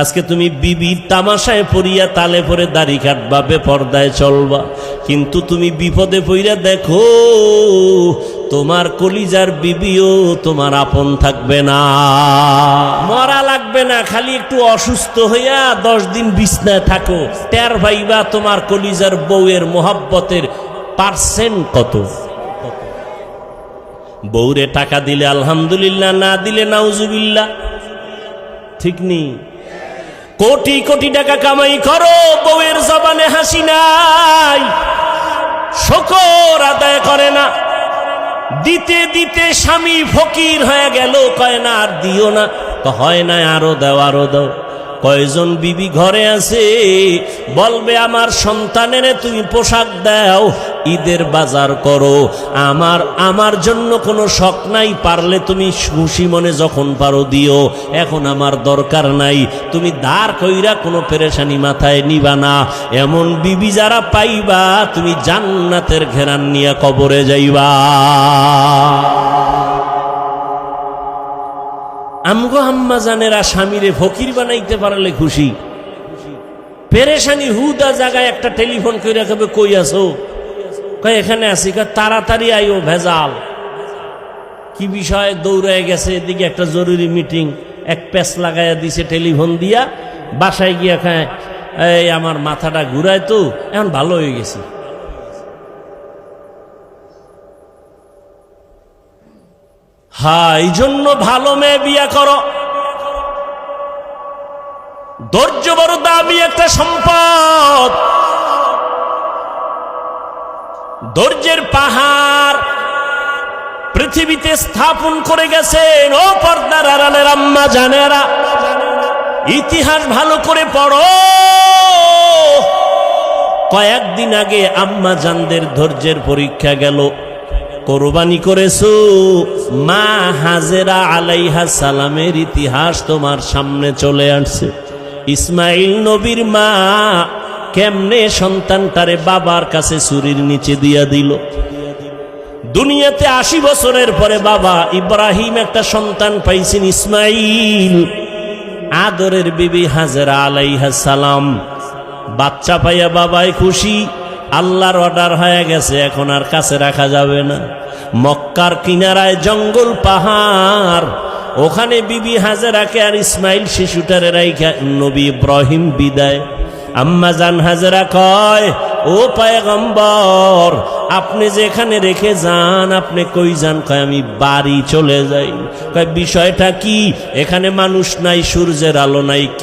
আজকে তুমি বিবির তামাশায় পড়িয়া তালে পরে দাড়ি কাটবা, বেপরদায় চলবা, কিন্তু তুমি বিপদে পড়িয়া দেখো তোমার কলিজার বিবিও তোমার আপন থাকবে না। মরা লাগবে না, খালি একটু অসুস্থ হইয়া 10 দিন বিছনায় থাকো, টের ভাইবা তোমার কলিজার বউয়ের মোহাব্বতের পার্সেন্ট কত। বউরে টাকা দিলে আলহামদুলিল্লাহ, না দিলে নাউজুবিল্লাহ, ঠিক নেই। কোটি কোটি টাকা কামাই করো, বউয়ের জবানে হাসি নাই, শুকর আদায় করে না। দিতে দিতে স্বামী ফকির হয়ে গেল, কয় না আর দিও না, তো হয় না আরো দাও আরো দাও। কয়জন বিবি ঘরে আছে বলবে আমার সন্তানের তুমি পোশাক দাও, ঈদের বাজার করো, আমার জন্য কোনো শখ নাই, পারলে তুমি খুশি মনে যখন পারো দিও, এখন আমার দরকার নাই। তুমি ধার কইরা কোনো পেরেশানি মাথায় নিবা না। এমন বিবি যারা পাইবা তুমি জান্নাতের ঘেরান নিয়ে কবরে যাইবা। আমগো আম্মা জানেরা স্বামীরে ফকির বানাইতে পারলে খুশি, পেরেশানি হুদা জায়গায় একটা টেলিফোন কইরা কবে কই আছো, কয় এখানে আছি, তাড়াতাড়ি আইও, ভেজাল কি বিষয়, দৌড়ায় গেছে এদিকে একটা জরুরি মিটিং, এক প্যাচ লাগাইয়া দিছে টেলিফোন দিয়া, বাসায় গিয়া খায় এই আমার মাথাটা ঘুরায়, তো এখন ভালো হয়ে গেছি। হ্যাঁ, এই জন্য ভালো মেয়ে বিয়া করো। ধৈর্য বড় দামি একটা সম্পদ, ধৈর্যের পাহাড় পৃথিবীতে স্থাপন করে গেছেন। ও পর্দার আড়ালের আম্মা জানেরা, ইতিহাস ভালো করে পড়ো। কয়েকদিন আগে আম্মা জানদের ধৈর্যের পরীক্ষা গেল। কোরবানি করেছো, মা হাজেরা আলাইহা সালামের ইতিহাস তোমার সামনে চলে আসছে। ইসমাইল নবীর মা কেমনে সন্তানটারে বাবার কাছে ছুরির নিচে দিয়া দিল। দুনিয়াতে 80 বছরের পরে বাবা ইব্রাহিম একটা সন্তান পাইছেন, ইসমাইল। আদরের বিবি হাজেরা আলাইহা সালাম বাচ্চা পাইয়া বাবাই খুশি, আল্লাহর অর্ডার হয়ে গেছে, এখন আর কাছে রাখা যাবে না। মক্কার কিনারায় জঙ্গল পাহাড়, ওখানে বিবি হাজেরাকে আর ইসমাইল শিশুটারে রাইখা নবী ইব্রাহিম বিদায়। আম্মা জান হাজেরা কয়, ও পয়গম্বর আপনি যেখানে রেখে যান, আপনি কই যান? কয় আমি বাড়ি চলে যাই। কয় বিষয়টা কি? এখানে মানুষ নাই, সূর্যের আলো নাই, কি